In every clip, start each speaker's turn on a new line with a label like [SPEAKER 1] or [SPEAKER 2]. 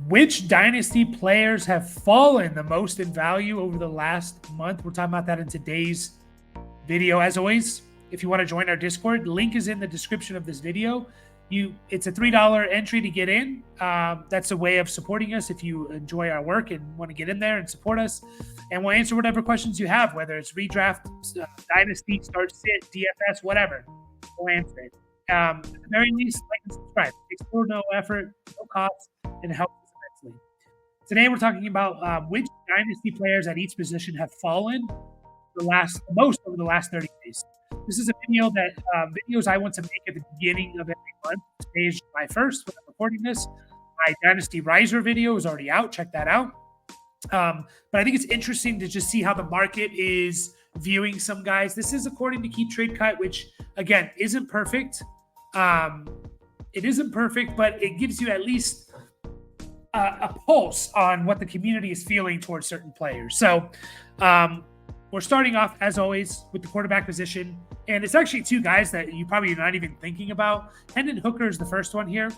[SPEAKER 1] Which Dynasty players have fallen the most in value over the last month? We're talking about that in today's video. As always, if you want to join our Discord, link is in the description of this video. It's a $3 entry to get in. That's a way of supporting us if you enjoy our work and want to get in there and support us. And we'll answer whatever questions you have, whether it's redraft, Dynasty, start sit, DFS, whatever. We'll answer it. At the very least, like and subscribe. It takes no effort, no cost, and it helps us immensely. Today, we're talking about which Dynasty players at each position have fallen most over the last 30 days. This is a video that videos I want to make at the beginning of every month. Today is July 1st when I'm recording this. My Dynasty Riser video is already out. Check that out. But I think it's interesting to just see how the market is viewing some guys. This is according to keeptradecut, which again isn't perfect. It isn't perfect, but it gives you at least a pulse on what the community is feeling towards certain players. So we're starting off, as always, with the quarterback position. And it's actually two guys that you probably are not even thinking about. Hendon Hooker is the first one here.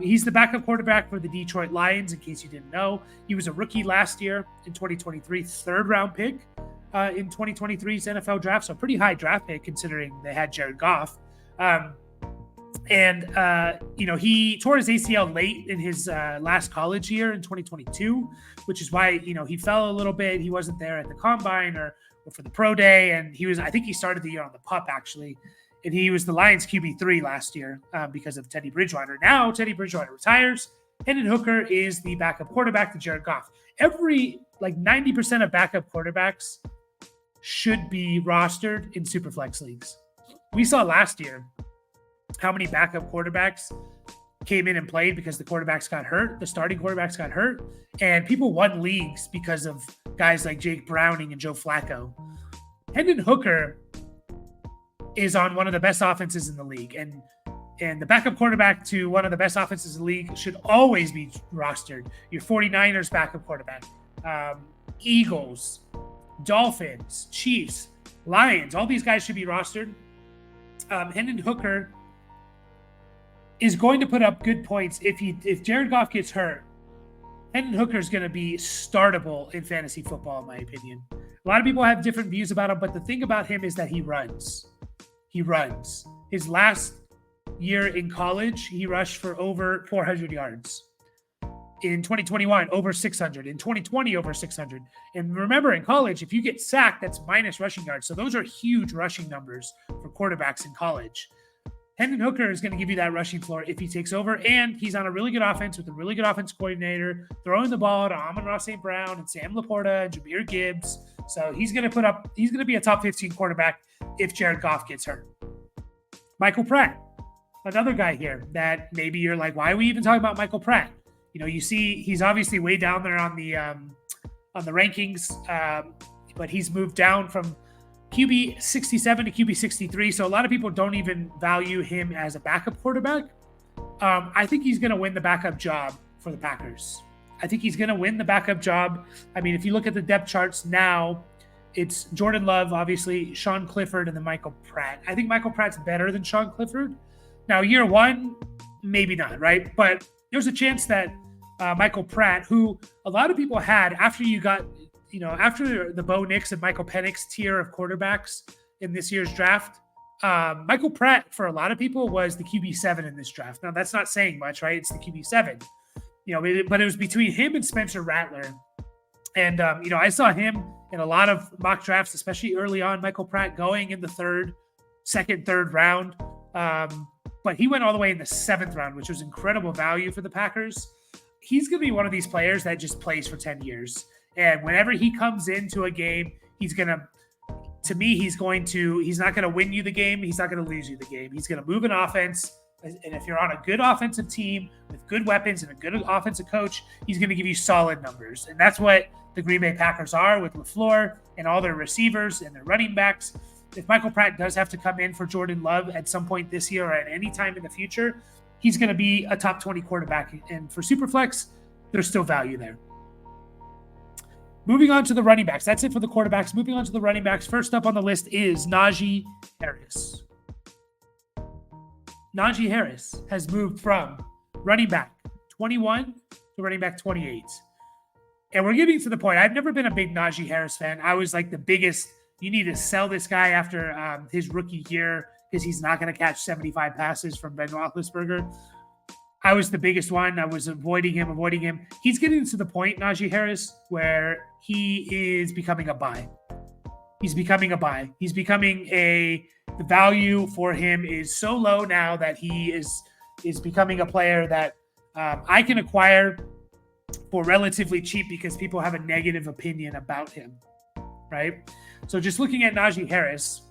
[SPEAKER 1] He's the backup quarterback for the Detroit Lions, in case you didn't know. He was a rookie last year in 2023, third-round pick in 2023's NFL draft. So a pretty high draft pick considering they had Jared Goff. He tore his ACL late in his last college year in 2022, which is why, he fell a little bit. He wasn't there at the combine or for the pro day. And I think he started the year on the PUP actually. And he was the Lions QB3 last year because of Teddy Bridgewater. Now Teddy Bridgewater retires. Hendon Hooker is the backup quarterback to Jared Goff. 90% of backup quarterbacks should be rostered in Superflex leagues. We saw last year how many backup quarterbacks came in and played because the quarterbacks got hurt. The starting quarterbacks got hurt. And people won leagues because of guys like Jake Browning and Joe Flacco. Hendon Hooker is on one of the best offenses in the league. And the backup quarterback to one of the best offenses in the league should always be rostered. Your 49ers backup quarterback, Eagles, Dolphins, Chiefs, Lions, all these guys should be rostered. Hendon Hooker is going to put up good points. If Jared Goff gets hurt, Hendon Hooker is going to be startable in fantasy football, in my opinion. A lot of people have different views about him, but the thing about him is that he runs. He runs. His last year in college, he rushed for over 400 yards. In 2021, over 600. In 2020, over 600. And remember, in college, if you get sacked, that's minus rushing yards. So those are huge rushing numbers for quarterbacks in college. Hendon Hooker is going to give you that rushing floor if he takes over, and he's on a really good offense with a really good offense coordinator, throwing the ball to Amon-Ra St. Brown and Sam Laporta and Jahmyr Gibbs. So he's going to be a top 15 quarterback if Jared Goff gets hurt. Michael Pratt, another guy here that maybe you're like, why are we even talking about Michael Pratt? You see he's obviously way down there on the rankings, but he's moved down from QB 67 to QB 63. So a lot of people don't even value him as a backup quarterback. I think he's going to win the backup job for the Packers. I think he's going to win the backup job. I mean, if you look at the depth charts now, it's Jordan Love, obviously, Sean Clifford, and then Michael Pratt. I think Michael Pratt's better than Sean Clifford. Now, year one, maybe not, right? But there's a chance that Michael Pratt, who a lot of people had after you got, after the Bo Nix and Michael Penix tier of quarterbacks in this year's draft, Michael Pratt, for a lot of people, was the QB7 in this draft. Now, that's not saying much, right? It's the QB7. But it was between him and Spencer Rattler. And, I saw him in a lot of mock drafts, especially early on, Michael Pratt going in the second, third round. But he went all the way in the 7th round, which was incredible value for the Packers. He's going to be one of these players that just plays for 10 years. And whenever he comes into a game, he's not going to win you the game. He's not going to lose you the game. He's going to move an offense. And if you're on a good offensive team with good weapons and a good offensive coach, he's going to give you solid numbers. And that's what the Green Bay Packers are with LaFleur and all their receivers and their running backs. If Michael Pratt does have to come in for Jordan Love at some point this year or at any time in the future, he's going to be a top 20 quarterback. And for Superflex, there's still value there. Moving on to the running backs. That's it for the quarterbacks. Moving on to the running backs. First up on the list is Najee Harris. Najee Harris has moved from running back 21 to running back 28. And we're getting to the point. I've never been a big Najee Harris fan. I was like the biggest, you need to sell this guy after his rookie year because he's not going to catch 75 passes from Ben Roethlisberger. I was the biggest one. I was avoiding him. He's getting to the point, Najee Harris, where he is becoming a buy. He's becoming the value for him is so low now that he is becoming a player that I can acquire for relatively cheap because people have a negative opinion about him, right? So just looking at Najee Harris,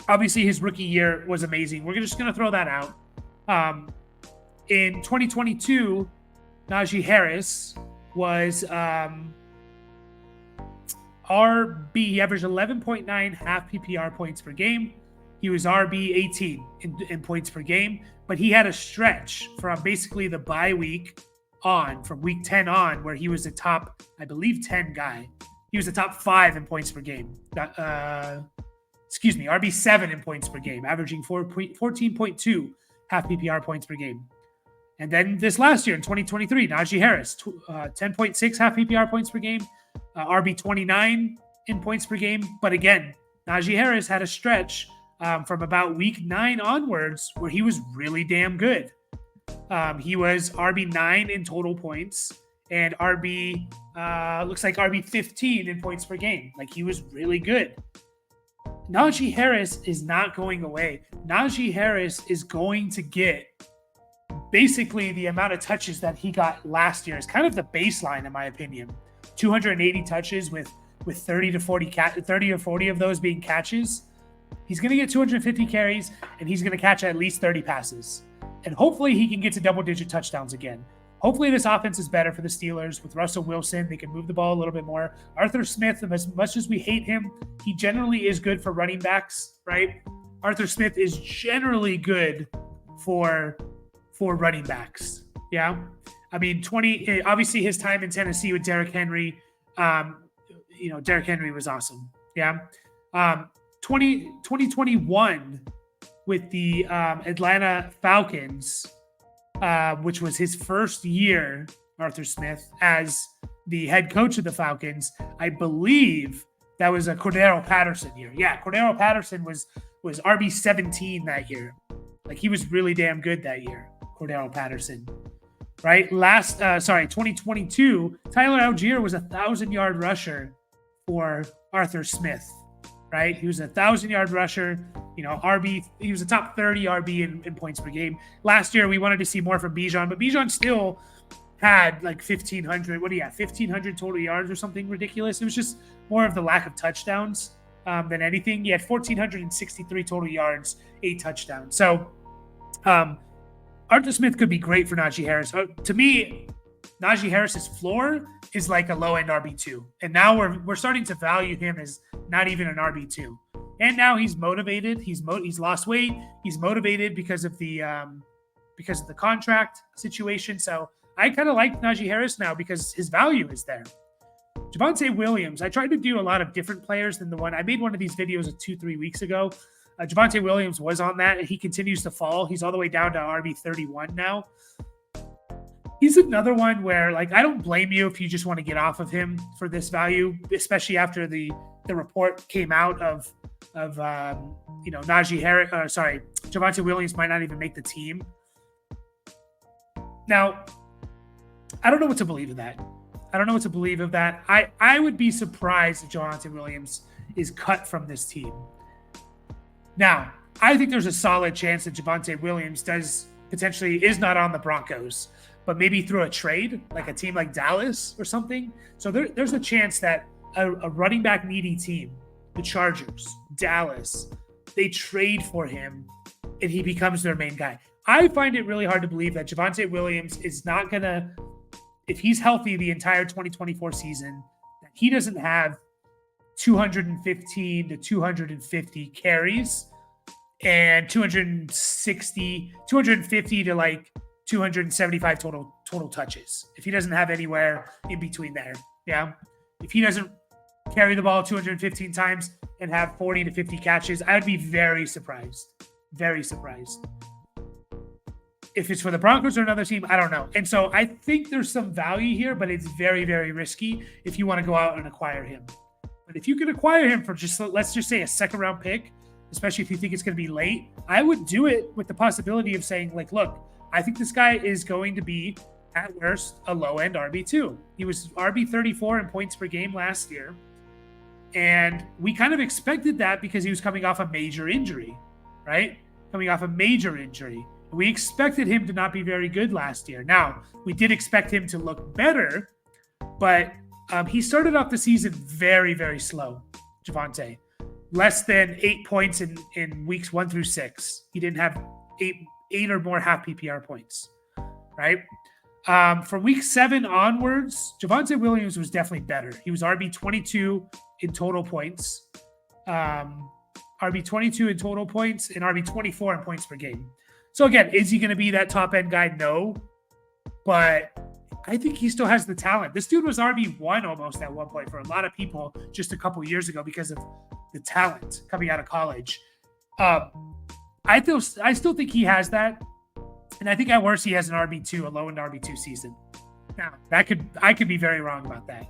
[SPEAKER 1] obviously his rookie year was amazing. We're just going to throw that out. In 2022, Najee Harris was RB. He averaged 11.9 half PPR points per game. He was RB 18 in points per game, but he had a stretch from basically the bye week on, from week 10 on, where he was a top, I believe, 10 guy. He was a top 5 in points per game. RB 7 in points per game, averaging 14.2 half PPR points per game. And then this last year in 2023, Najee Harris, 10.6 half PPR points per game, RB 29 in points per game. But again, Najee Harris had a stretch from about week 9 onwards where he was really damn good. He was RB 9 in total points and looks like RB 15 in points per game. Like, he was really good. Najee Harris is not going away. Najee Harris is going to get basically the amount of touches that he got last year is kind of the baseline, in my opinion. 280 touches with 30 to 40 of those being catches. He's going to get 250 carries, and he's going to catch at least 30 passes. And hopefully he can get to double-digit touchdowns again. Hopefully this offense is better for the Steelers. With Russell Wilson, they can move the ball a little bit more. Arthur Smith, as much as we hate him, he generally is good for running backs, right? Arthur Smith is generally good for running backs. Yeah. I mean, obviously his time in Tennessee with Derrick Henry, Derrick Henry was awesome. Yeah. 2021 with the Atlanta Falcons, which was his first year, Arthur Smith, as the head coach of the Falcons. I believe that was a Cordero Patterson year. Yeah, Cordero Patterson was RB 17 that year. Like, he was really damn good that year, Cordero Patterson. Right? 2022, Tyler Algier was a 1,000-yard rusher for Arthur Smith. Right? He was a 1,000-yard rusher, RB. He was a top 30 RB in points per game. Last year, we wanted to see more from Bijan, but Bijan still had like 1,500. What do you have? 1,500 total yards or something ridiculous. It was just more of the lack of touchdowns than anything. He had 1,463 total yards, 8 touchdowns. So Arthur Smith could be great for Najee Harris. To me, Najee Harris's floor is like a low-end RB2. And now we're starting to value him as not even an RB2. And now he's motivated. He's lost weight. He's motivated because of the contract situation. So I kind of like Najee Harris now because his value is there. Javonte Williams, I tried to do a lot of different players than the one. I made one of these videos 2-3 weeks ago. Javonte Williams was on that, and he continues to fall. He's all the way down to RB 31 now. He's another one where, like, I don't blame you if you just want to get off of him for this value, especially after the report came out of Najee Harris. Javonte Williams might not even make the team. Now, I don't know what to believe of that. I would be surprised if Javonte Williams is cut from this team. Now, I think there's a solid chance that Javonte Williams is not on the Broncos, but maybe through a trade, like a team like Dallas or something. So there's a chance that a running back needy team, the Chargers, Dallas, they trade for him and he becomes their main guy. I find it really hard to believe that Javonte Williams is not going to, if he's healthy the entire 2024 season, that he doesn't have 215 to 250 carries and 250 to like 275 total touches. If he doesn't have anywhere in between there, yeah. If he doesn't carry the ball 215 times and have 40 to 50 catches, I would be very surprised. Very surprised. If it's for the Broncos or another team, I don't know. And so I think there's some value here, but it's very, very risky if you want to go out and acquire him. But if you can acquire him for just, let's just say, a second round pick, especially if you think it's going to be late, I would do it with the possibility of saying, like, look, I think this guy is going to be, at worst, a low-end RB2. He was RB34 in points per game last year. And we kind of expected that because he was coming off a major injury, right? Coming off a major injury. We expected him to not be very good last year. Now, we did expect him to look better, but he started off the season very, very slow, Javonte. Less than 8 points in weeks 1 through 6. He didn't have eight or more half PPR points, right? From week 7 onwards, Javonte Williams was definitely better. He was RB22 in total points, RB22 in total points, and RB24 in points per game. So again, is he going to be that top end guy? No, but I think he still has the talent. This dude was RB1 almost at one point for a lot of people just a couple years ago because of the talent coming out of college. I still think he has that. And I think at worst he has an RB2, a low-end RB2 season. Now, I could be very wrong about that.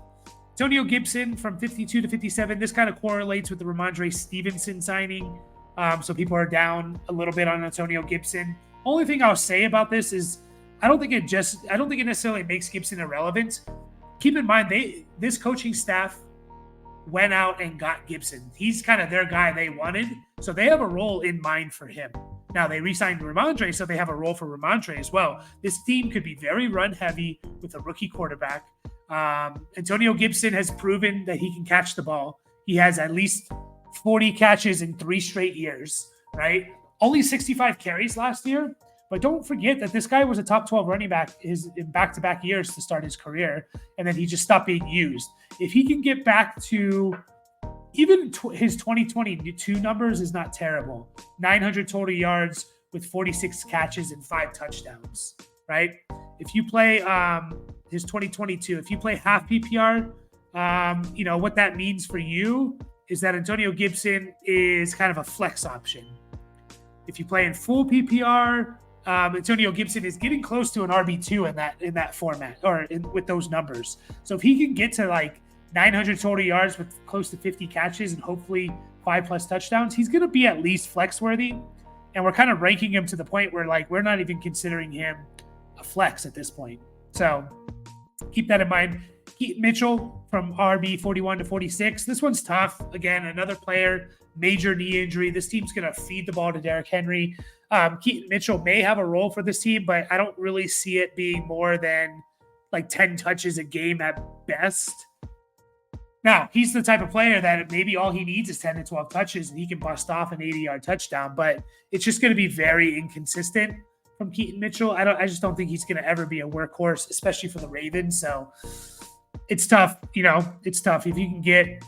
[SPEAKER 1] Antonio Gibson from 52 to 57. This kind of correlates with the Ramondre Stevenson signing. So people are down a little bit on Antonio Gibson. Only thing I'll say about this is I don't think it necessarily makes Gibson irrelevant. Keep in mind, this coaching staff went out and got Gibson. He's kind of their guy they wanted. So they have a role in mind for him. Now, they re-signed Ramondre, so they have a role for Ramondre as well. This team could be very run-heavy with a rookie quarterback. Antonio Gibson has proven that he can catch the ball. He has at least 40 catches in 3 straight years, right? Only 65 carries last year. But don't forget that this guy was a top 12 running back in back-to-back years to start his career, and then he just stopped being used. If he can get back to even his 2022 numbers is not terrible. 900 total yards with 46 catches and 5 touchdowns, right? If you play his 2022, if you play half PPR, what that means for you is that Antonio Gibson is kind of a flex option. If you play in full PPR, Antonio Gibson is getting close to an RB2 in that format or with those numbers. So if he can get to like 900 total yards with close to 50 catches and hopefully 5+ touchdowns, he's going to be at least flex worthy. And we're kind of ranking him to the point where like we're not even considering him a flex at this point. So keep that in mind. Keaton Mitchell from RB 41 to 46. This one's tough. Again, another player, major knee injury. This team's going to feed the ball to Derrick Henry. Keaton Mitchell may have a role for this team, but I don't really see it being more than like 10 touches a game at best. Now, he's the type of player that maybe all he needs is 10 to 12 touches and he can bust off an 80-yard touchdown, but it's just going to be very inconsistent from Keaton Mitchell. I just don't think he's going to ever be a workhorse, especially for the Ravens. So it's tough. It's tough. If you can get,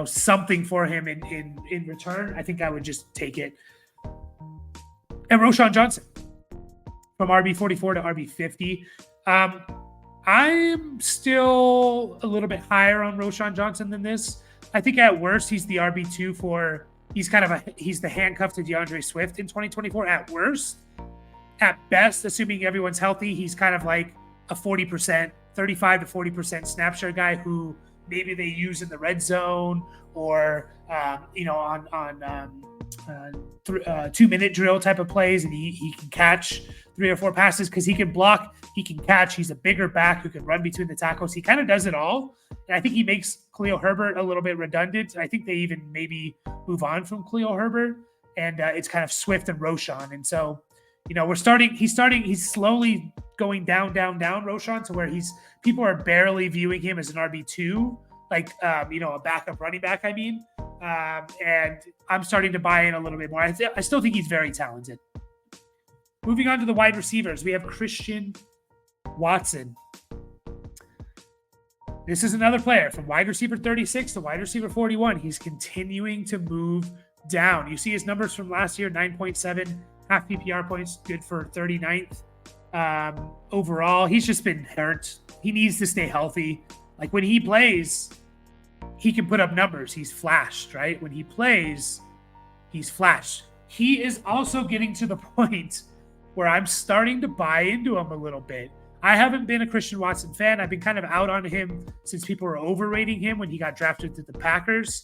[SPEAKER 1] something for him in return, I think I would just take it. And Roschon Johnson from RB 44 to RB 50. I'm still a little bit higher on Roschon Johnson than this. I think at worst he's the RB2 he's the handcuff to DeAndre Swift in 2024 at worst. At best, assuming everyone's healthy, he's kind of like a 40%, 35 to 40% snap share guy who maybe they use in the red zone or on 2-minute drill type of plays, and he can catch 3 or 4 passes because he can block, he can catch. He's a bigger back who can run between the tackles. He kind of does it all. And I think he makes Khalil Herbert a little bit redundant. I think they even maybe move on from Khalil Herbert, and it's kind of Swift and Roschon. And so, he's slowly going down, Roschon, to where people are barely viewing him as an RB2, like, a backup running back, I mean. And I'm starting to buy in a little bit more. I still think he's very talented. Moving on to the wide receivers, we have Christian Watson. This is another player from wide receiver 36 to wide receiver 41. He's continuing to move down. You see his numbers from last year, 9.7 half PPR points, good for 39th. Overall, he's just been hurt. He needs to stay healthy. Like when he plays, he can put up numbers. He's flashed, right? When he plays, he's flashed. He is also getting to the point where I'm starting to buy into him a little bit. I haven't been a Christian Watson fan. I've been kind of out on him since people were overrating him when he got drafted to the Packers.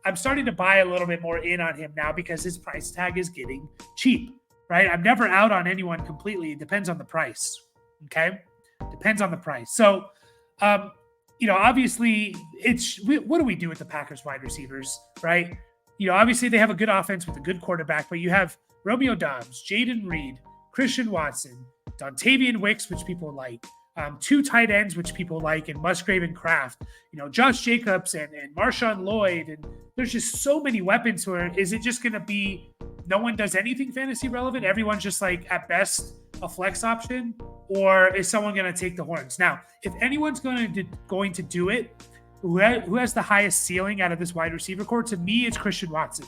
[SPEAKER 1] I'm starting to buy a little bit more in on him now because his price tag is getting cheap, right? I'm never out on anyone completely. It depends on the price, okay? Depends on the price. So, obviously, what do we do with the Packers wide receivers, right? Obviously they have a good offense with a good quarterback, but you have Romeo Doubs, Jayden Reed, Christian Watson, Dontavian Wicks, which people like, two tight ends, which people like, and Musgrave and Kraft, Josh Jacobs and Marshawn Lloyd. And there's just so many weapons where is it just going to be no one does anything fantasy relevant? Everyone's just like at best a flex option, or is someone going to take the horns? Now, if anyone's going to do it, who has the highest ceiling out of this wide receiver core, to me, it's Christian Watson.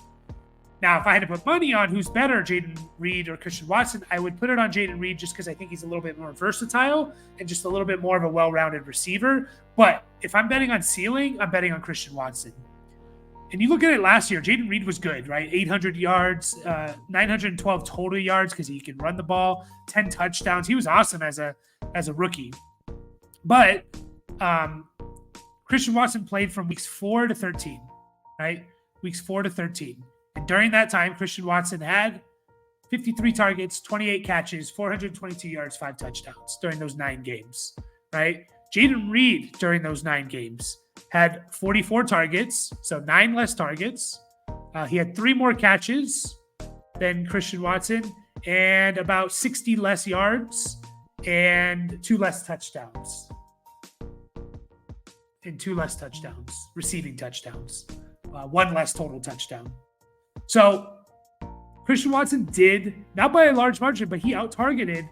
[SPEAKER 1] Now, if I had to put money on who's better, Jayden Reed or Christian Watson, I would put it on Jayden Reed just because I think he's a little bit more versatile and just a little bit more of a well-rounded receiver. But if I'm betting on ceiling, I'm betting on Christian Watson. And you look at it last year, Jayden Reed was good, right? 800 yards, 912 total yards because he can run the ball, 10 touchdowns. He was awesome as a rookie. But Christian Watson played from weeks 4 to 13, right? Weeks 4 to 13. And during that time, Christian Watson had 53 targets, 28 catches, 422 yards, 5 touchdowns during those 9 games, right? Jayden Reed during those 9 games had 44 targets, so 9 less targets. He had 3 more catches than Christian Watson and about 60 less yards and 2 less touchdowns. Receiving touchdowns. 1 less total touchdown. So Christian Watson did, not by a large margin, but he out-targeted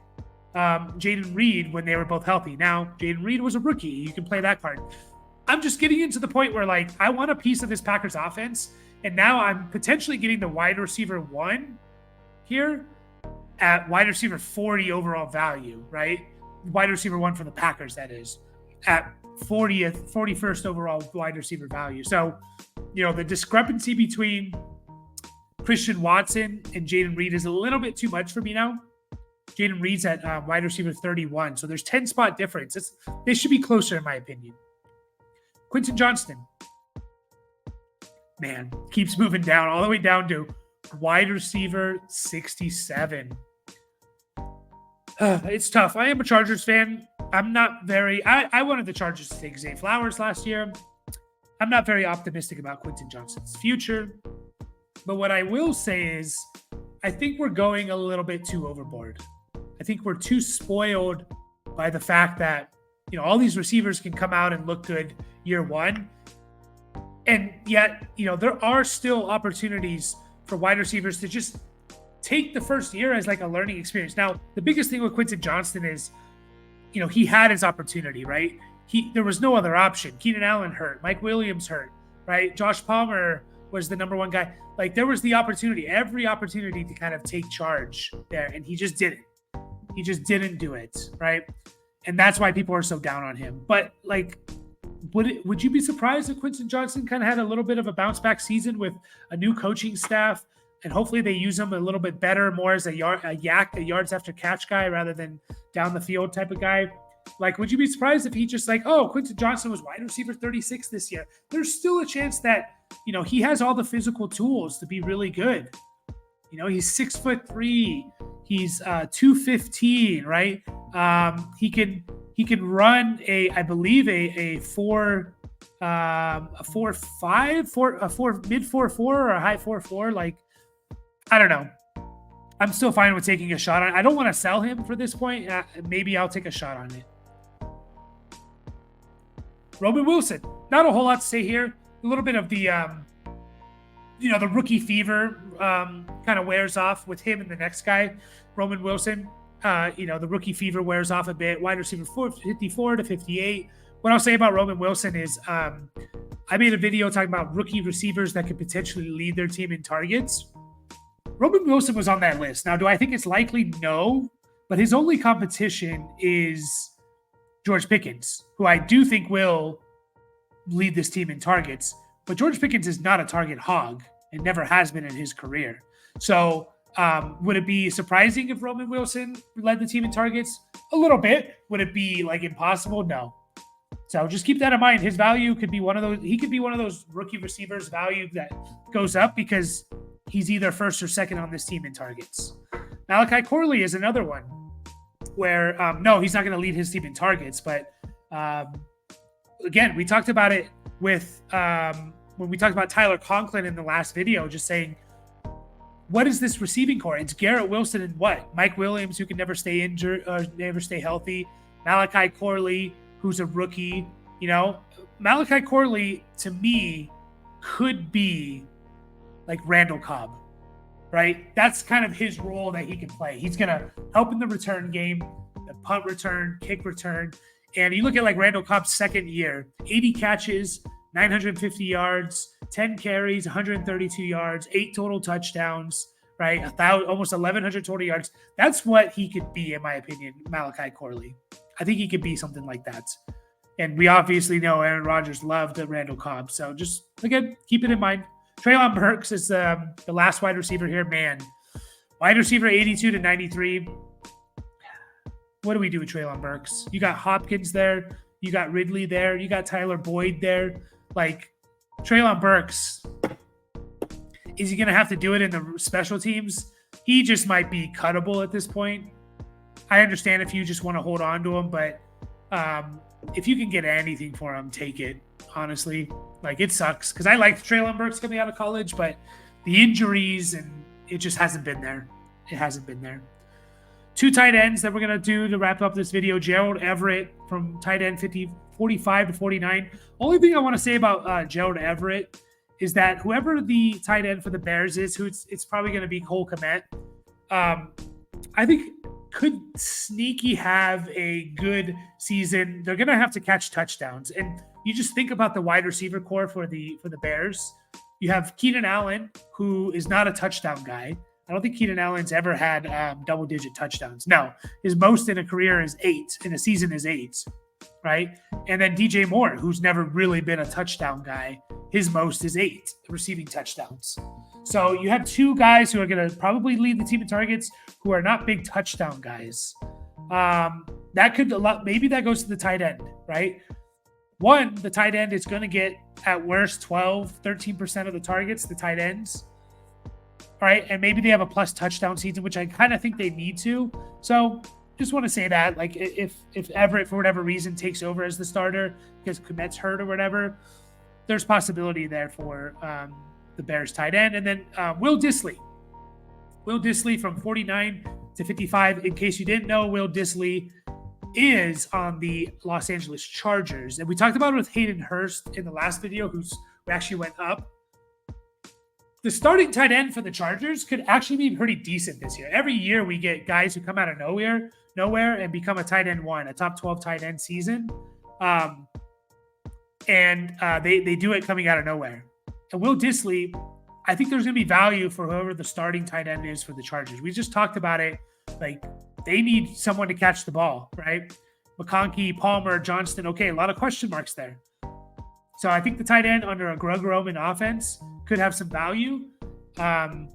[SPEAKER 1] Jayden Reed when they were both healthy. Now, Jayden Reed was a rookie. You can play that card. I'm just getting into the point where, I want a piece of this Packers offense, and now I'm potentially getting the wide receiver 1 here at wide receiver 40 overall value, right? Wide receiver 1 for the Packers, that is, at 41st overall wide receiver value. So, the discrepancy between Christian Watson and Jayden Reed is a little bit too much for me now. Jayden Reed's at wide receiver 31. So there's 10 spot difference. They should be closer in my opinion. Quentin Johnston, man, keeps moving down all the way down to wide receiver 67. It's tough. I am a Chargers fan. I'm not very, I wanted the Chargers to take Zay Flowers last year. I'm not very optimistic about Quentin Johnston's future. But what I will say is, I think we're going a little bit too overboard. I think we're too spoiled by the fact that, all these receivers can come out and look good year 1. And yet, there are still opportunities for wide receivers to just take the first year as a learning experience. Now, the biggest thing with Quentin Johnston is, he had his opportunity, right? There was no other option. Keenan Allen hurt. Mike Williams hurt, right? Josh Palmer was the number 1 guy. There was the opportunity, every opportunity to kind of take charge there, and he just didn't. He just didn't do it, right? And that's why people are so down on him. But would you be surprised if Quentin Johnston kind of had a little bit of a bounce back season with a new coaching staff, and hopefully they use him a little bit better, more as a yards after catch guy rather than down the field type of guy? Would you be surprised if he just Quentin Johnston was wide receiver 36 this year? There's still a chance that, he has all the physical tools to be really good. He's 6'3". He's 215, right? He can run a 4.5, mid 4.4 or a high 4.4. I don't know. I'm still fine with taking a shot on it. I don't want to sell him for this point. Maybe I'll take a shot on it. Roman Wilson. Not a whole lot to say here. A little bit of the, the rookie fever kind of wears off with him and the next guy, Roman Wilson. The rookie fever wears off a bit. Wide receiver 54 to 58. What I'll say about Roman Wilson is I made a video talking about rookie receivers that could potentially lead their team in targets. Roman Wilson was on that list. Now, do I think it's likely? No. But his only competition is George Pickens, who I do think will lead this team in targets. But George Pickens is not a target hog and never has been in his career. So Would it be surprising if Roman Wilson led the team in targets? A little bit. Would it be like impossible? No. So just keep that in mind. His value could be one of those. He could be one of those rookie receivers' value that goes up because he's either first or second on this team in targets. Malachi Corley is another one where, no, he's not going to lead his team in targets. But again, we talked about it with when we talked about Tyler Conklin in the last video, just saying, what is this receiving core? It's Garrett Wilson and what? Mike Williams, who can never stay injured or never stay healthy. Malachi Corley, who's a rookie. You know, Malachi Corley, to me, could be like Randall Cobb, right? That's kind of his role that he can play. He's going to help in the return game, the punt return, kick return. And you look at like Randall Cobb's second year, 80 catches, 950 yards, 10 carries, 132 yards, 8 total touchdowns, right? Almost 1,100 total yards. That's what he could be, in my opinion, Malachi Corley. I think he could be something like that. And we obviously know Aaron Rodgers loved Randall Cobb. So just, again, keep it in mind. Treylon Burks is the last wide receiver here. Man, wide receiver 82 to 93. What do we do with Treylon Burks? You got Hopkins there. You got Ridley there. You got Tyler Boyd there. Like, Treylon Burks, is he going to have to do it in the special teams? He just might be cuttable at this point. I understand if you just want to hold on to him, but if you can get anything for him, take it, honestly. Like, it sucks because I liked Treylon Burks coming out of college, but the injuries, and it just hasn't been there. It hasn't been there. 2 tight ends that we're going to do to wrap up this video. Gerald Everett from tight end 45 to 49. Only thing I want to say about Gerald Everett is that whoever the tight end for the Bears is, it's probably going to be Cole Kmet. I think could sneaky have a good season. They're going to have to catch touchdowns. And you just think about the wide receiver core for the Bears. You have Keenan Allen, who is not a touchdown guy. I don't think Keenan Allen's ever had double-digit touchdowns. No, his most in a career is 8. In a season is 8, right? And then DJ Moore, who's never really been a touchdown guy, his most is 8 receiving touchdowns. So you have 2 guys who are going to probably lead the team in targets who are not big touchdown guys. Maybe that goes to the tight end, right? One, the tight end is going to get at worst 13% of the targets, the tight ends. All right, and maybe they have a plus touchdown season, which I kind of think they need to. So just want to say that, like, if Everett, for whatever reason, takes over as the starter because Kmet's hurt or whatever, there's possibility there for the Bears tight end. And then Will Dissly. Will Dissly from 49 to 55. In case you didn't know, Will Dissly is on the Los Angeles Chargers. And we talked about it with Hayden Hurst in the last video, who actually went up. The starting tight end for the Chargers could actually be pretty decent this year. Every year we get guys who come out of nowhere and become a tight end 1, a top 12 tight end season. They do it coming out of nowhere. And Will Dissly, I think there's going to be value for whoever the starting tight end is for the Chargers. We just talked about it. Like, they need someone to catch the ball, right? McConkey, Palmer, Johnston. Okay, a lot of question marks there. So I think the tight end under a Greg Roman offense could have some value. And,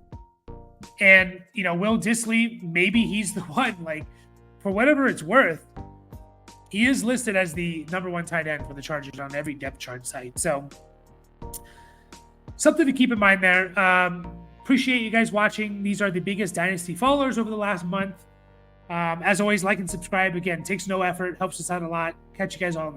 [SPEAKER 1] you know, Will Dissly, maybe he's the one. Like, for whatever it's worth, he is listed as the number 1 tight end for the Chargers on every depth chart site. So something to keep in mind there. Appreciate you guys watching. These are the biggest Dynasty followers over the last month. As always, like and subscribe. Again, takes no effort, helps us out a lot. Catch you guys all in the